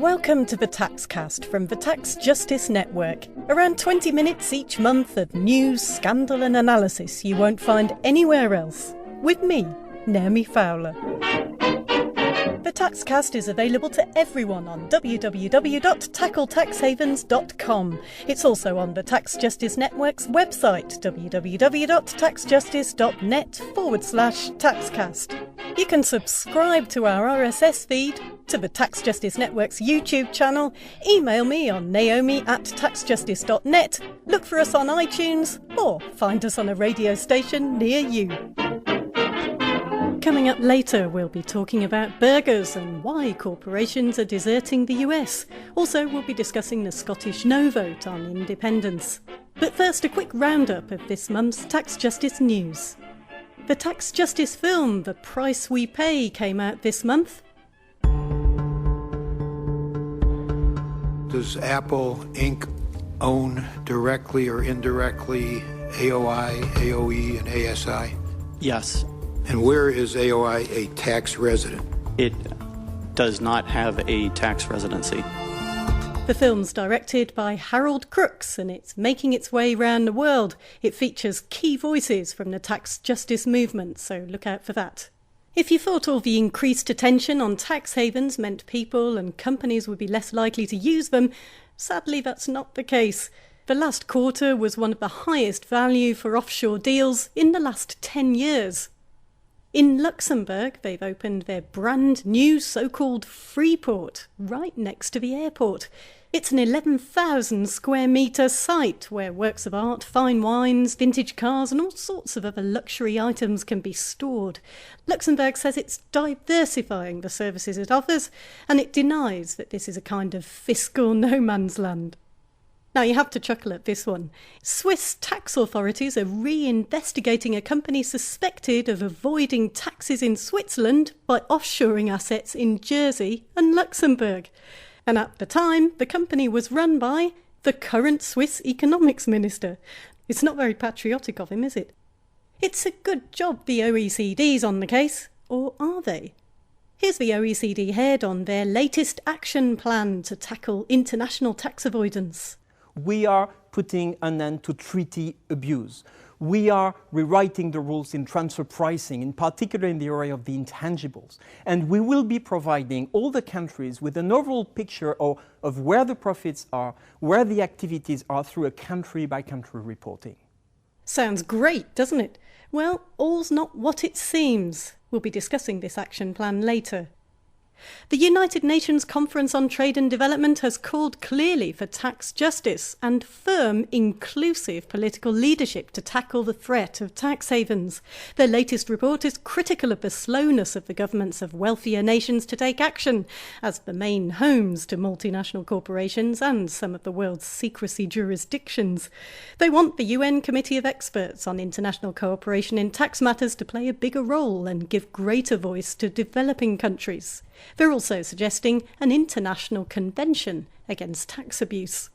Welcome to the Taxcast from the Tax Justice Network. Around 20 minutes each month of news, scandal and analysis you won't find anywhere else. With me, Naomi Fowler. The Taxcast is available to everyone on www.tackletaxhavens.com. It's also on the Tax Justice Network's website, www.taxjustice.net/Taxcast. You can subscribe to our RSS feed, to the Tax Justice Network's YouTube channel, email me on naomi@taxjustice.net, look for us on iTunes, or find us on a radio station near you. Coming up later, we'll be talking about burgers and why corporations are deserting the US. Also, we'll be discussing the Scottish no vote on independence. But first, a quick roundup of this month's Tax Justice news. The Tax Justice film, The Price We Pay, came out this month. Does Apple Inc. own directly or indirectly AOI, AOE, and ASI? Yes. And where is AOI a tax resident? It does not have a tax residency. The film's directed by Harold Crooks and it's making its way around the world. It features key voices from the tax justice movement, so look out for that. If you thought all the increased attention on tax havens meant people and companies would be less likely to use them, sadly that's not the case. The last quarter was one of the highest value for offshore deals in the last 10 years. In Luxembourg, they've opened their brand new so-called Freeport right next to the airport. It's an 11,000 square metre site where works of art, fine wines, vintage cars and all sorts of other luxury items can be stored. Luxembourg says it's diversifying the services it offers, and it denies that this is a kind of fiscal no man's land. Now, you have to chuckle at this one. Swiss tax authorities are re-investigating a company suspected of avoiding taxes in Switzerland by offshoring assets in Jersey and Luxembourg. And at the time, the company was run by the current Swiss economics minister. It's not very patriotic of him, is it? It's a good job the OECD's on the case, or are they? Here's the OECD head on their latest action plan to tackle international tax avoidance. We are putting an end to treaty abuse. We are rewriting the rules in transfer pricing, in particular in the area of the intangibles. And we will be providing all the countries with an overall picture of where the profits are, where the activities are through a country-by-country reporting. Sounds great, doesn't it? Well, all's not what it seems. We'll be discussing this action plan later. The United Nations Conference on Trade and Development has called clearly for tax justice and firm, inclusive political leadership to tackle the threat of tax havens. Their latest report is critical of the slowness of the governments of wealthier nations to take action, as the main homes to multinational corporations and some of the world's secrecy jurisdictions. They want the UN Committee of Experts on International Cooperation in Tax Matters to play a bigger role and give greater voice to developing countries. They're also suggesting an international convention against tax abuse.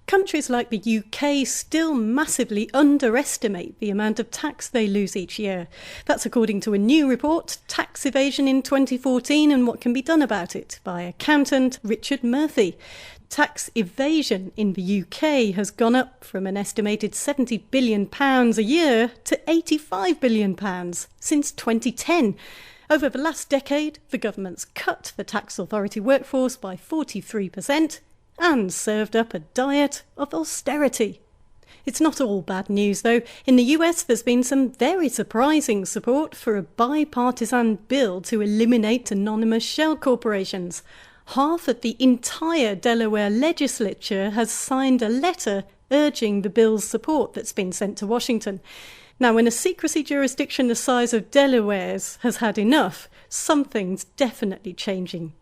Countries like the UK still massively underestimate the amount of tax they lose each year. That's according to a new report, Tax Evasion in 2014 and What Can Be Done About It, by accountant Richard Murphy. Tax evasion in the UK has gone up from an estimated £70 billion a year to £85 billion since 2010. Over the last decade, the government's cut the tax authority workforce by 43% and served up a diet of austerity. It's not all bad news, though. In the US, there's been some very surprising support for a bipartisan bill to eliminate anonymous shell corporations. Half of the entire Delaware legislature has signed a letter urging the bill's support that's been sent to Washington. Now, when a secrecy jurisdiction the size of Delaware's has had enough, something's definitely changing.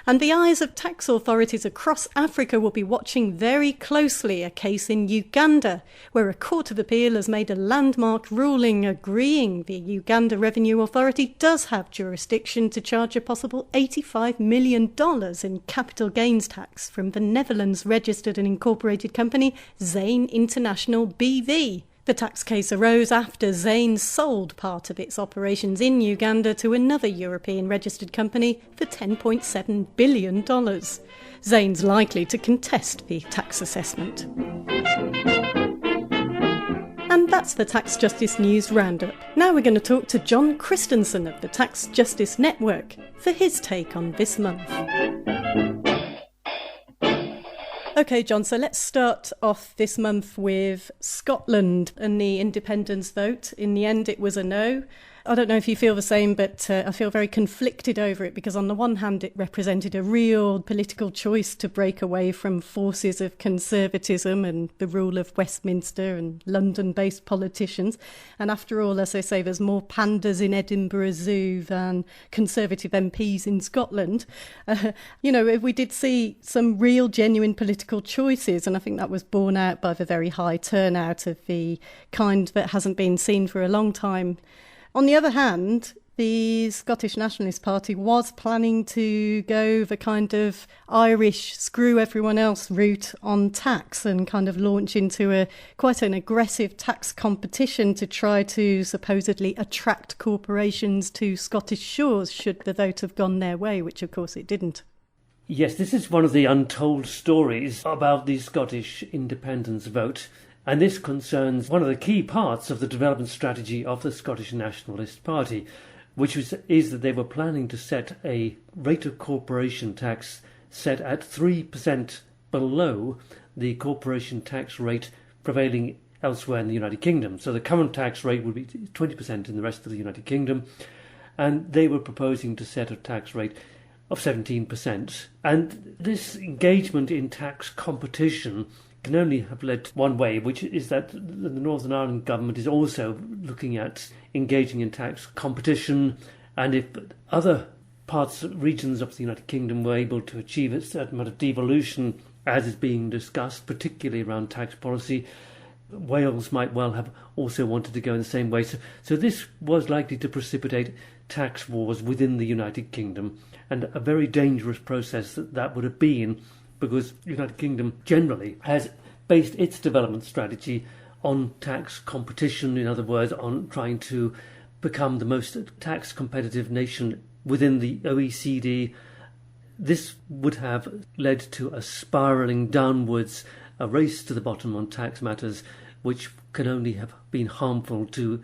And the eyes of tax authorities across Africa will be watching very closely a case in Uganda, where a court of appeal has made a landmark ruling agreeing the Uganda Revenue Authority does have jurisdiction to charge a possible $85 million in capital gains tax from the Netherlands-registered and incorporated company Zain International BV. The tax case arose after Zain sold part of its operations in Uganda to another European registered company for $10.7 billion. Zain's likely to contest the tax assessment. And that's the Tax Justice News Roundup. Now we're going to talk to John Christensen of the Tax Justice Network for his take on this month. OK, John, so let's start off this month with Scotland and the independence vote. In the end, it was a no. I don't know if you feel the same, but I feel very conflicted over it because on the one hand, it represented a real political choice to break away from forces of conservatism and the rule of Westminster and London-based politicians. And after all, as I say, there's more pandas in Edinburgh Zoo than Conservative MPs in Scotland. We did see some real genuine political choices, and I think that was borne out by the very high turnout of the kind that hasn't been seen for a long time. On the other hand, the Scottish Nationalist Party was planning to go the kind of Irish screw everyone else route on tax and kind of launch into quite an aggressive tax competition to try to supposedly attract corporations to Scottish shores should the vote have gone their way, which of course it didn't. Yes, this is one of the untold stories about the Scottish independence vote. And this concerns one of the key parts of the development strategy of the Scottish Nationalist Party, which is that they were planning to set a rate of corporation tax set at 3% below the corporation tax rate prevailing elsewhere in the United Kingdom. So the current tax rate would be 20% in the rest of the United Kingdom, and they were proposing to set a tax rate of 17%. And this engagement in tax competition can only have led one way, which is that the Northern Ireland government is also looking at engaging in tax competition, and if other regions of the United Kingdom were able to achieve a certain amount of devolution, as is being discussed, particularly around tax policy, Wales might well have also wanted to go in the same way. So this was likely to precipitate tax wars within the United Kingdom, and a very dangerous process that would have been, because the United Kingdom generally has based its development strategy on tax competition, in other words, on trying to become the most tax competitive nation within the OECD. This would have led to a spiralling downwards, a race to the bottom on tax matters, which can only have been harmful to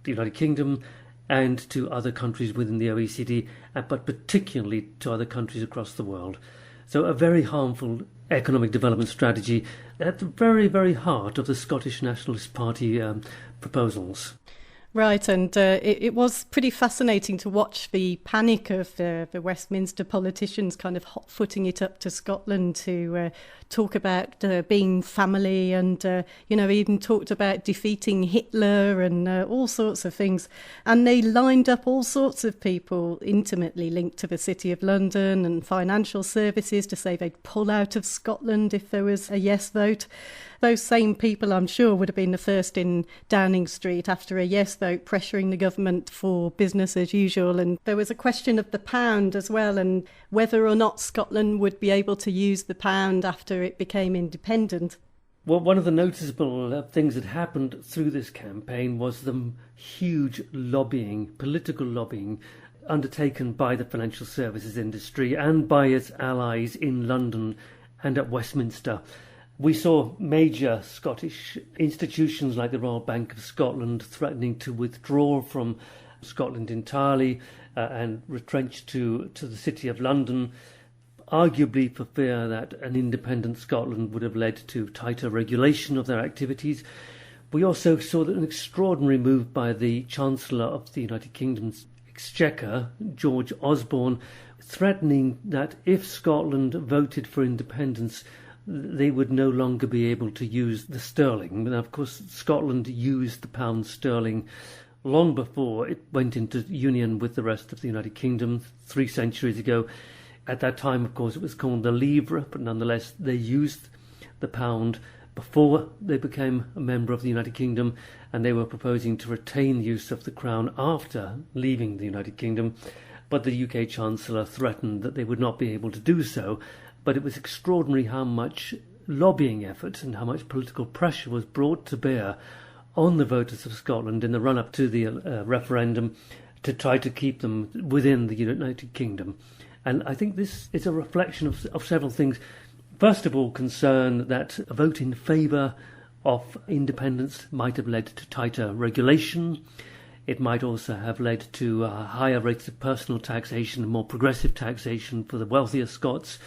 the United Kingdom and to other countries within the OECD, but particularly to other countries across the world. So a very harmful economic development strategy at the very, very heart of the Scottish Nationalist Party proposals. Right, and it was pretty fascinating to watch the panic of the Westminster politicians kind of hot-footing it up to Scotland to talk about being family and, even talked about defeating Hitler and all sorts of things. And they lined up all sorts of people intimately linked to the City of London and financial services to say they'd pull out of Scotland if there was a yes vote. Those same people, I'm sure, would have been the first in Downing Street after a yes vote, pressuring the government for business as usual. And there was a question of the pound as well, and whether or not Scotland would be able to use the pound after it became independent. Well, one of the noticeable things that happened through this campaign was the huge political lobbying, undertaken by the financial services industry and by its allies in London and at Westminster. We saw major Scottish institutions like the Royal Bank of Scotland threatening to withdraw from Scotland entirely and retrench to the City of London, arguably for fear that an independent Scotland would have led to tighter regulation of their activities. We also saw an extraordinary move by the Chancellor of the United Kingdom's Exchequer, George Osborne, threatening that if Scotland voted for independence, they would no longer be able to use the sterling. Now, of course, Scotland used the pound sterling long before it went into union with the rest of the United Kingdom 3 centuries ago. At that time, of course, it was called the livre, but nonetheless, they used the pound before they became a member of the United Kingdom, and they were proposing to retain the use of the crown after leaving the United Kingdom. But the UK Chancellor threatened that they would not be able to do so. But it was extraordinary how much lobbying effort and how much political pressure was brought to bear on the voters of Scotland in the run-up to the referendum to try to keep them within the United Kingdom. And I think this is a reflection of several things. First of all, concern that a vote in favour of independence might have led to tighter regulation. It might also have led to higher rates of personal taxation and more progressive taxation for the wealthier Scots.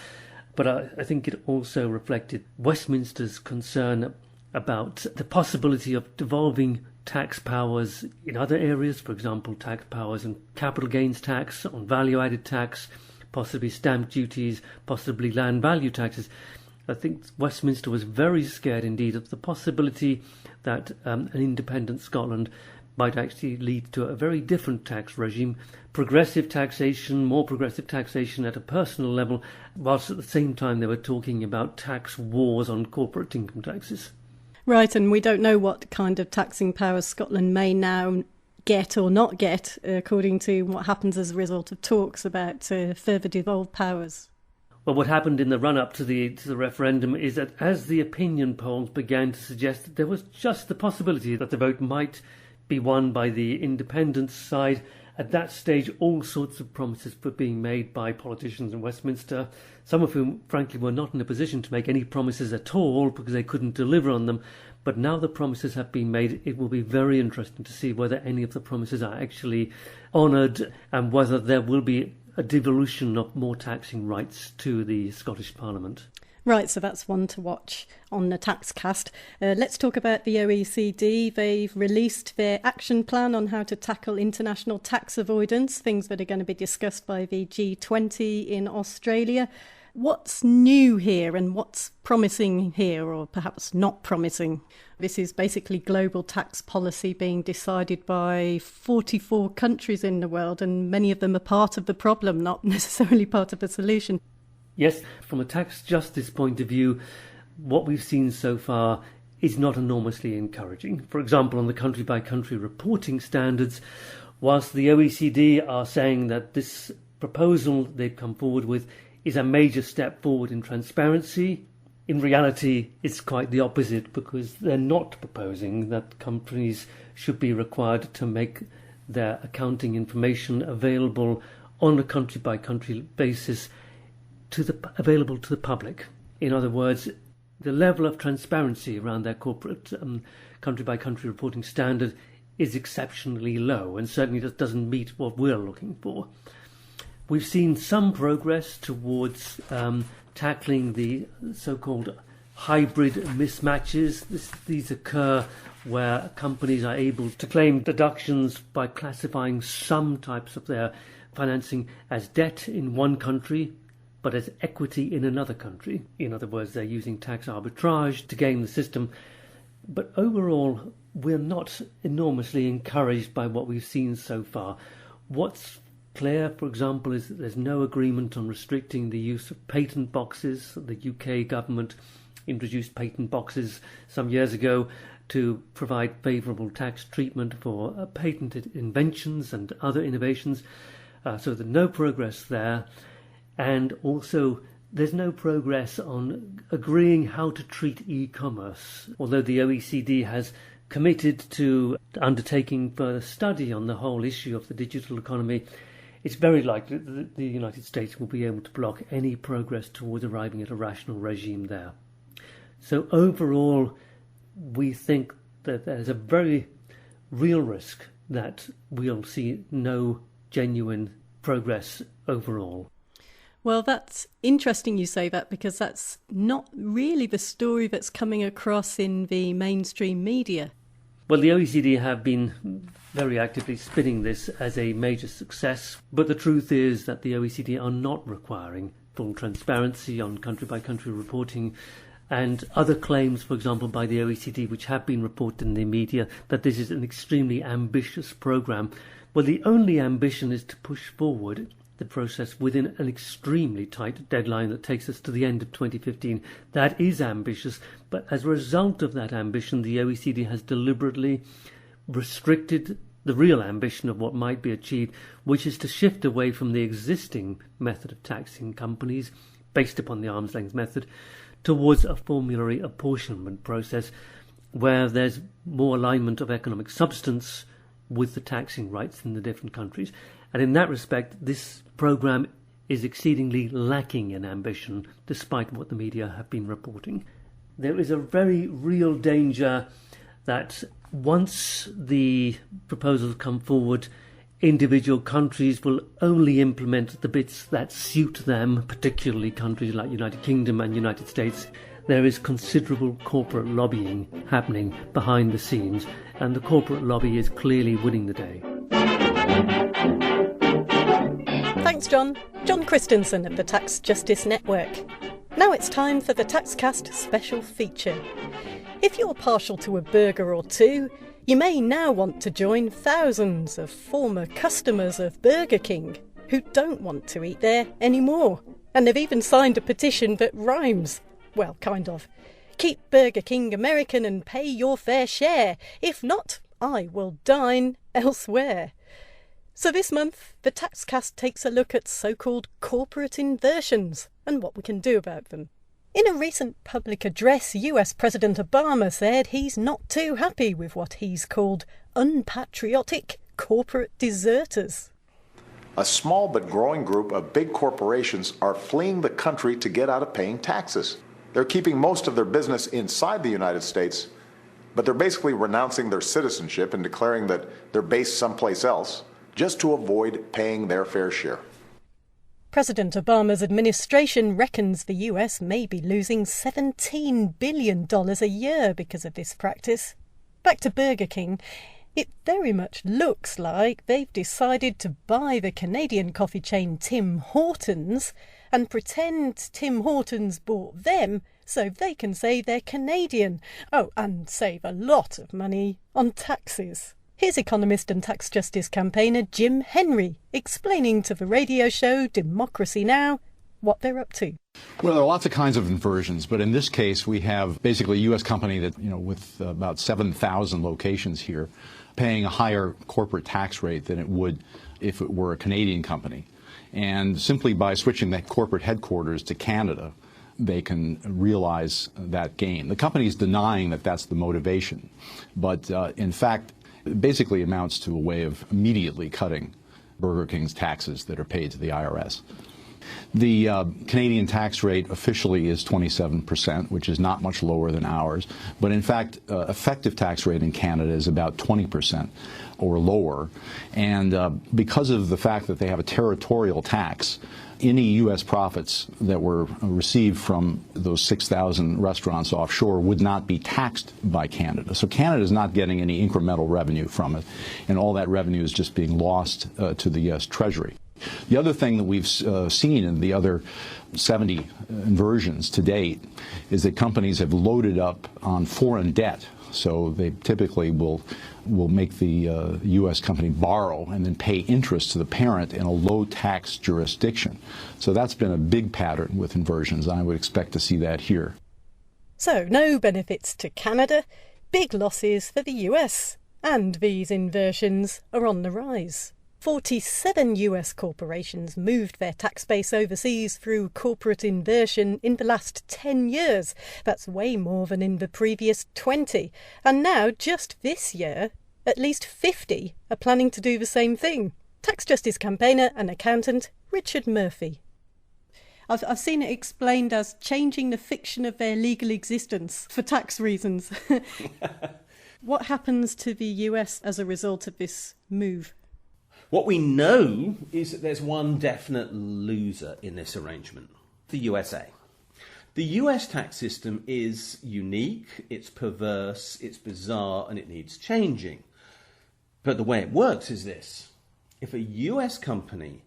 But I think it also reflected Westminster's concern about the possibility of devolving tax powers in other areas, for example, tax powers on capital gains tax, on value-added tax, possibly stamp duties, possibly land value taxes. I think Westminster was very scared indeed of the possibility that an independent Scotland might actually lead to a very different tax regime, progressive taxation, more progressive taxation at a personal level, whilst at the same time they were talking about tax wars on corporate income taxes. Right, and we don't know what kind of taxing powers Scotland may now get or not get, according to what happens as a result of talks about further devolved powers. Well, what happened in the run-up to the referendum is that as the opinion polls began to suggest that there was just the possibility that the vote might be won by the independent side, at that stage all sorts of promises were being made by politicians in Westminster, some of whom frankly were not in a position to make any promises at all because they couldn't deliver on them. But now the promises have been made, it will be very interesting to see whether any of the promises are actually honoured and whether there will be a devolution of more taxing rights to the Scottish Parliament. Right, so that's one to watch on the Taxcast. Let's talk about the OECD. They've released their action plan on how to tackle international tax avoidance, things that are going to be discussed by the G20 in Australia. What's new here and what's promising here, or perhaps not promising? This is basically global tax policy being decided by 44 countries in the world, and many of them are part of the problem, not necessarily part of the solution. Yes, from a tax justice point of view, what we've seen so far is not enormously encouraging. For example, on the country-by-country reporting standards, whilst the OECD are saying that this proposal they've come forward with is a major step forward in transparency, in reality it's quite the opposite, because they're not proposing that companies should be required to make their accounting information available on a country-by-country basis available to the public. In other words, the level of transparency around their corporate country-by-country reporting standard is exceptionally low and certainly doesn't meet what we're looking for. We've seen some progress towards tackling the so-called hybrid mismatches. These occur where companies are able to claim deductions by classifying some types of their financing as debt in one country but as equity in another country. In other words, they're using tax arbitrage to game the system. But overall, we're not enormously encouraged by what we've seen so far. What's clear, for example, is that there's no agreement on restricting the use of patent boxes. The UK government introduced patent boxes some years ago to provide favourable tax treatment for patented inventions and other innovations. So there's no progress there. And also, there's no progress on agreeing how to treat e-commerce. Although the OECD has committed to undertaking further study on the whole issue of the digital economy, it's very likely that the United States will be able to block any progress towards arriving at a rational regime there. So overall, we think that there's a very real risk that we'll see no genuine progress overall. Well, that's interesting you say that, because that's not really the story that's coming across in the mainstream media. Well, the OECD have been very actively spinning this as a major success, but the truth is that the OECD are not requiring full transparency on country-by-country reporting, and other claims, for example, by the OECD, which have been reported in the media, that this is an extremely ambitious programme. Well, the only ambition is to push forward the process within an extremely tight deadline that takes us to the end of 2015. That is ambitious, but as a result of that ambition, the OECD has deliberately restricted the real ambition of what might be achieved, which is to shift away from the existing method of taxing companies, based upon the arm's length method, towards a formulary apportionment process. where there's more alignment of economic substance with the taxing rights in the different countries. And in that respect, this programme is exceedingly lacking in ambition, despite what the media have been reporting. There is a very real danger that once the proposals come forward, individual countries will only implement the bits that suit them, particularly countries like United Kingdom and United States. There is considerable corporate lobbying happening behind the scenes, and the corporate lobby is clearly winning the day. Thanks, John. John Christensen of the Tax Justice Network. Now it's time for the Taxcast special feature. If you're partial to a burger or two, you may now want to join thousands of former customers of Burger King who don't want to eat there anymore. And they've even signed a petition that rhymes. Well, kind of. Keep Burger King American and pay your fair share. If not, I will dine elsewhere. So this month, the Taxcast takes a look at so-called corporate inversions and what we can do about them. In a recent public address, US President Obama said he's not too happy with what he's called unpatriotic corporate deserters. A small but growing group of big corporations are fleeing the country to get out of paying taxes. They're keeping most of their business inside the United States, but they're basically renouncing their citizenship and declaring that they're based someplace else just to avoid paying their fair share. President Obama's administration reckons the US may be losing $17 billion a year because of this practice. Back to Burger King. It very much looks like they've decided to buy the Canadian coffee chain Tim Hortons and pretend Tim Hortons bought them so they can say they're Canadian. Oh, and save a lot of money on taxes. Here's economist and tax justice campaigner Jim Henry explaining to the radio show Democracy Now! What they're up to. Well, there are lots of kinds of inversions, but in this case we have basically a U.S. company that, with about 7,000 locations here, paying a higher corporate tax rate than it would if it were a Canadian company. And simply by switching that corporate headquarters to Canada, they can realize that gain. The company is denying that that's the motivation, but in fact, it basically amounts to a way of immediately cutting Burger King's taxes that are paid to the IRS. The Canadian tax rate officially is 27%, which is not much lower than ours. But in fact, effective tax rate in Canada is about 20% or lower. And because of the fact that they have a territorial tax, any U.S. profits that were received from those 6,000 restaurants offshore would not be taxed by Canada. So Canada is not getting any incremental revenue from it, and all that revenue is just being lost to the U.S. Treasury. The other thing that we've seen in the other 70 inversions to date is that companies have loaded up on foreign debt. So they typically will make the U.S. company borrow and then pay interest to the parent in a low-tax jurisdiction. So that's been a big pattern with inversions. I would expect to see that here. So no benefits to Canada, big losses for the US. And these inversions are on the rise. 47 US corporations moved their tax base overseas through corporate inversion in the last 10 years. That's way more than in the previous 20. And now, just this year, at least 50 are planning to do the same thing. Tax justice campaigner and accountant Richard Murphy. I've seen it explained as changing the fiction of their legal existence for tax reasons. What happens to the US as a result of this move? What we know is that there's one definite loser in this arrangement, the USA. The US tax system is unique, it's perverse, it's bizarre, and it needs changing. But the way it works is this. If a US company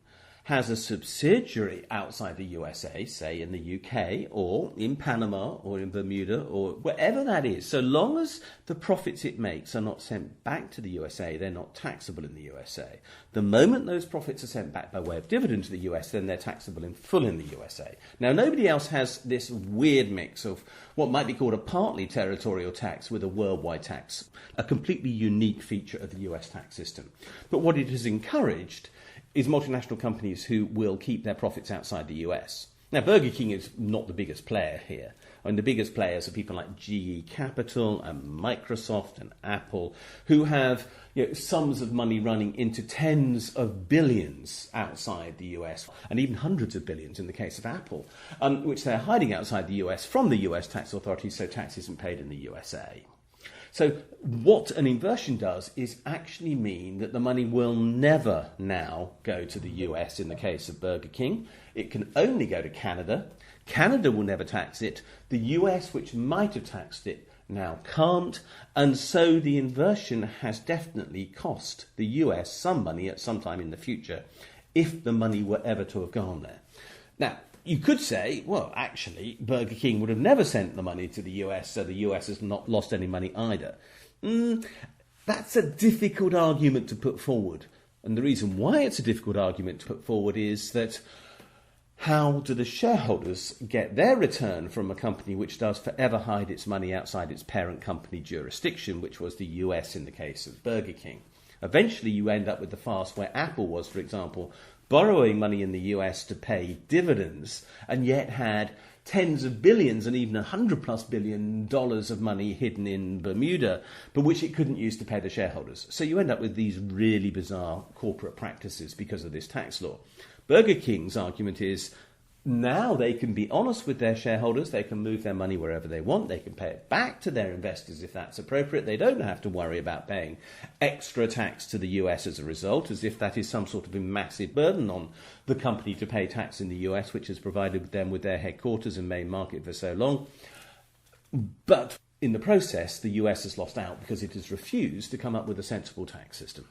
has a subsidiary outside the USA, say in the UK or in Panama or in Bermuda or wherever that is, so long as the profits it makes are not sent back to the USA, they're not taxable in the USA. The moment those profits are sent back by way of dividend to the US, then they're taxable in full in the USA. Now, nobody else has this weird mix of what might be called a partly territorial tax with a worldwide tax, a completely unique feature of the US tax system. But what it has encouraged is multinational companies who will keep their profits outside the US. Now, Burger King is not the biggest player here. I mean, the biggest players are people like GE Capital and Microsoft and Apple, who have sums of money running into tens of billions outside the US, and even hundreds of billions in the case of Apple, which they're hiding outside the US from the US tax authorities, so tax isn't paid in the USA. So what an inversion does is actually mean that the money will never now go to the US in the case of Burger King. It can only go to Canada. Canada will never tax it. The US, which might have taxed it, now can't. And so the inversion has definitely cost the US some money at some time in the future, if the money were ever to have gone there. Now, you could say, well, actually, Burger King would have never sent the money to the US, so the US has not lost any money either. That's a difficult argument to put forward. And the reason why it's a difficult argument to put forward is that how do the shareholders get their return from a company which does forever hide its money outside its parent company jurisdiction, which was the US in the case of Burger King? Eventually you end up with the farce where Apple was, for example, borrowing money in the US to pay dividends, and yet had tens of billions and even $100+ billion of money hidden in Bermuda, but which it couldn't use to pay the shareholders. So you end up with these really bizarre corporate practices because of this tax law. Burger King's argument is now they can be honest with their shareholders, they can move their money wherever they want, they can pay it back to their investors if that's appropriate, they don't have to worry about paying extra tax to the US as a result, as if that is some sort of a massive burden on the company to pay tax in the US, which has provided them with their headquarters and main market for so long. But in the process, the US has lost out because it has refused to come up with a sensible tax system.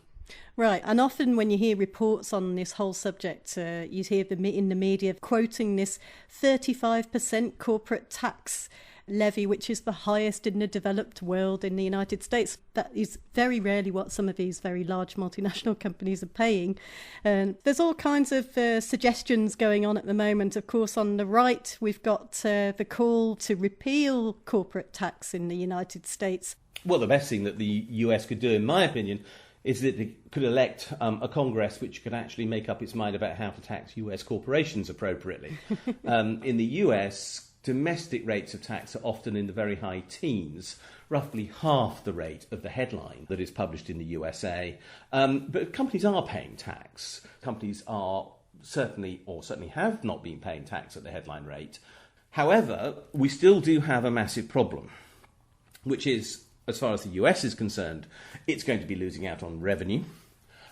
Right, and often when you hear reports on this whole subject, you hear in the media quoting this 35% corporate tax levy, which is the highest in the developed world in the United States. That is very rarely what some of these very large multinational companies are paying. There's all kinds of suggestions going on at the moment. Of course, on the right, we've got the call to repeal corporate tax in the United States. Well, the best thing that the US could do, in my opinion, is that it could elect a Congress which could actually make up its mind about how to tax US corporations appropriately. In the US, domestic rates of tax are often in the very high teens, roughly half the rate of the headline that is published in the USA. But companies are paying tax. Companies are certainly have not been paying tax at the headline rate. However, we still do have a massive problem, which is, as far as the US is concerned, it's going to be losing out on revenue.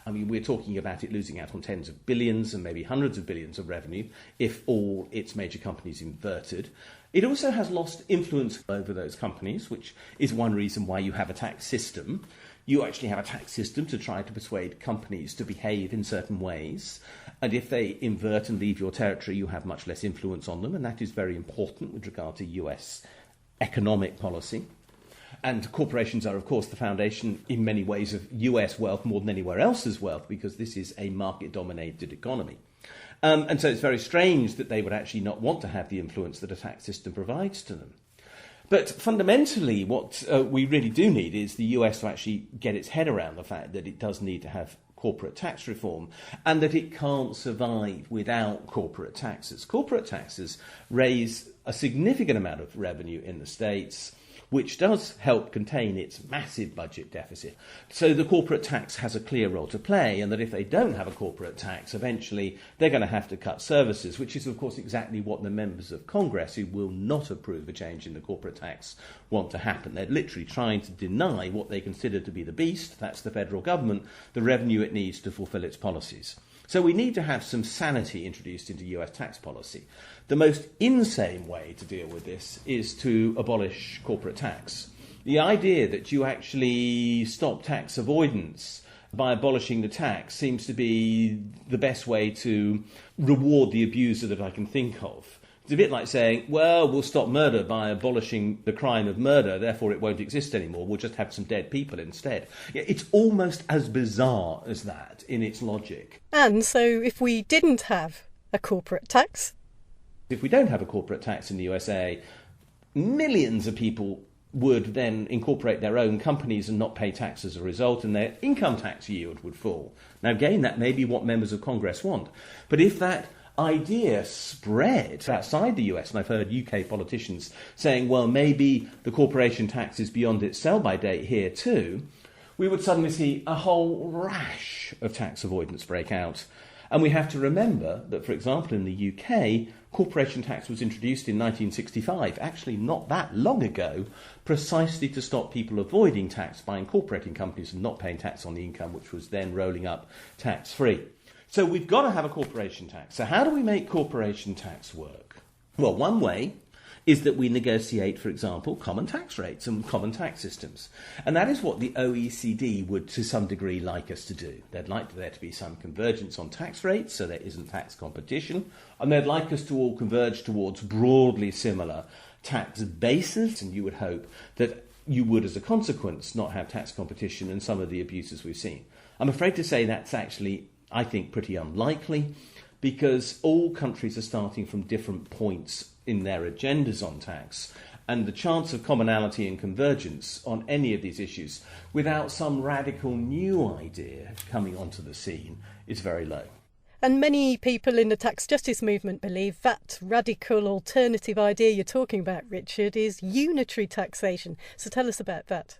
I mean, we're talking about it losing out on tens of billions and maybe hundreds of billions of revenue if all its major companies inverted. It also has lost influence over those companies, which is one reason why you have a tax system. You actually have a tax system to try to persuade companies to behave in certain ways. And if they invert and leave your territory, you have much less influence on them. And that is very important with regard to US economic policy. And corporations are, of course, the foundation in many ways of US wealth more than anywhere else's wealth, because this is a market-dominated economy. And so it's very strange that they would actually not want to have the influence that a tax system provides to them. But fundamentally, what we really do need is the US to actually get its head around the fact that it does need to have corporate tax reform, and that it can't survive without corporate taxes. Corporate taxes raise a significant amount of revenue in the States, which does help contain its massive budget deficit. So the corporate tax has a clear role to play, and that if they don't have a corporate tax, eventually they're going to have to cut services, which is, of course, exactly what the members of Congress who will not approve a change in the corporate tax want to happen. They're literally trying to deny what they consider to be the beast, that's the federal government, the revenue it needs to fulfill its policies. So we need to have some sanity introduced into US tax policy. The most insane way to deal with this is to abolish corporate tax. The idea that you actually stop tax avoidance by abolishing the tax seems to be the best way to reward the abuser that I can think of. It's a bit like saying, well, we'll stop murder by abolishing the crime of murder, therefore it won't exist anymore, we'll just have some dead people instead. It's almost as bizarre as that in its logic. And so if we didn't have a corporate tax? If we don't have a corporate tax in the USA, millions of people would then incorporate their own companies and not pay tax as a result, and their income tax yield would fall. Now, again, that may be what members of Congress want. But if that idea spread outside the US, and I've heard UK politicians saying, well, maybe the corporation tax is beyond its sell-by date here too, we would suddenly see a whole rash of tax avoidance break out. And we have to remember that, for example, in the UK, corporation tax was introduced in 1965, actually not that long ago, precisely to stop people avoiding tax by incorporating companies and not paying tax on the income, which was then rolling up tax-free. So we've got to have a corporation tax. So how do we make corporation tax work? Well, one way is that we negotiate, for example, common tax rates and common tax systems. And that is what the OECD would, to some degree, like us to do. They'd like there to be some convergence on tax rates, so there isn't tax competition, and they'd like us to all converge towards broadly similar tax bases, and you would hope that you would, as a consequence, not have tax competition and some of the abuses we've seen. I'm afraid to say that's actually, I think, pretty unlikely, because all countries are starting from different points in their agendas on tax, and the chance of commonality and convergence on any of these issues without some radical new idea coming onto the scene is very low. And many people in the tax justice movement believe that radical alternative idea you're talking about, Richard, is unitary taxation. So tell us about that.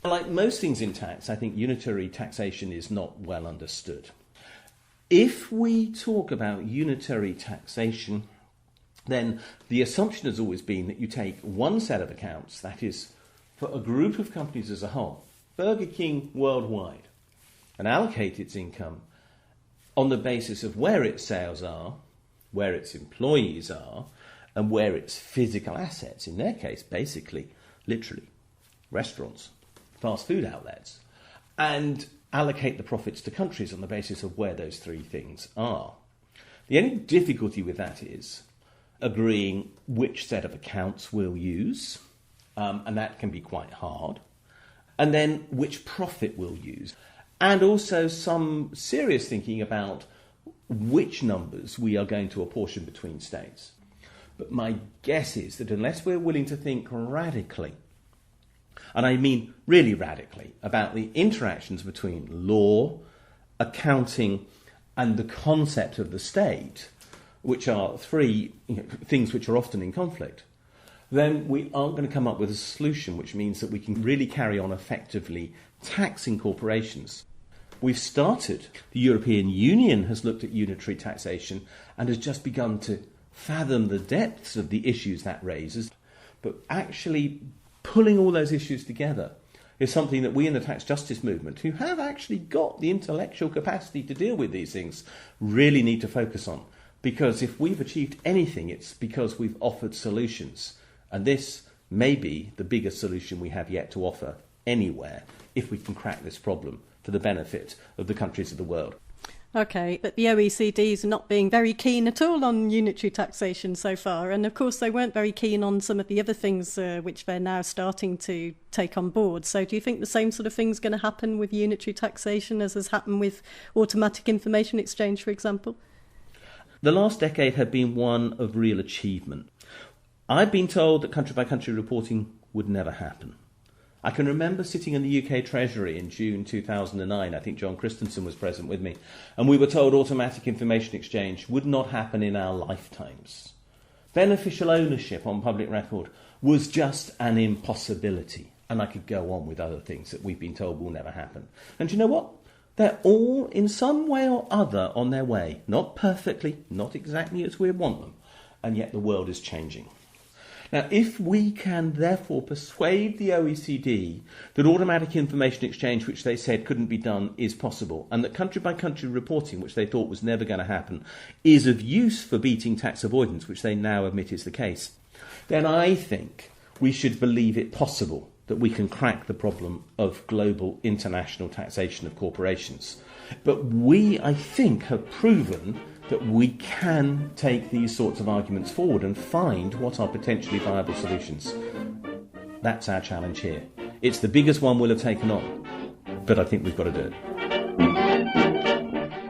Like most things in tax, I think unitary taxation is not well understood. If we talk about unitary taxation, then the assumption has always been that you take one set of accounts, that is, for a group of companies as a whole, Burger King worldwide, and allocate its income on the basis of where its sales are, where its employees are, and where its physical assets, in their case, basically, literally, restaurants, fast food outlets, and allocate the profits to countries on the basis of where those three things are. The only difficulty with that is agreeing which set of accounts we'll use, and that can be quite hard, and then which profit we'll use, and also some serious thinking about which numbers we are going to apportion between states. But my guess is that unless we're willing to think radically, and I mean really radically, about the interactions between law, accounting, and the concept of the state, which are three things which are often in conflict, then we aren't going to come up with a solution which means that we can really carry on effectively taxing corporations. We've started. The European Union has looked at unitary taxation and has just begun to fathom the depths of the issues that raises. But actually pulling all those issues together is something that we in the tax justice movement, who have actually got the intellectual capacity to deal with these things, really need to focus on. Because if we've achieved anything, it's because we've offered solutions. And this may be the biggest solution we have yet to offer anywhere, if we can crack this problem for the benefit of the countries of the world. OK, but the OECD is not being very keen at all on unitary taxation so far. And of course, they weren't very keen on some of the other things which they're now starting to take on board. So do you think the same sort of thing's going to happen with unitary taxation as has happened with automatic information exchange, for example? The last decade had been one of real achievement. I've been told that country-by-country reporting would never happen. I can remember sitting in the UK Treasury in June 2009, I think John Christensen was present with me, and we were told automatic information exchange would not happen in our lifetimes. Beneficial ownership on public record was just an impossibility, and I could go on with other things that we've been told will never happen. And do you know what? They're all, in some way or other, on their way. Not perfectly, not exactly as we want them, and yet the world is changing. Now, if we can therefore persuade the OECD that automatic information exchange, which they said couldn't be done, is possible, and that country-by-country reporting, which they thought was never going to happen, is of use for beating tax avoidance, which they now admit is the case, then I think we should believe it possible that we can crack the problem of global international taxation of corporations. But we, I think, have proven that we can take these sorts of arguments forward and find what are potentially viable solutions. That's our challenge here. It's the biggest one we'll have taken on, but I think we've got to do it.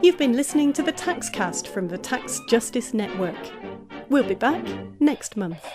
You've been listening to the Taxcast from the Tax Justice Network. We'll be back next month.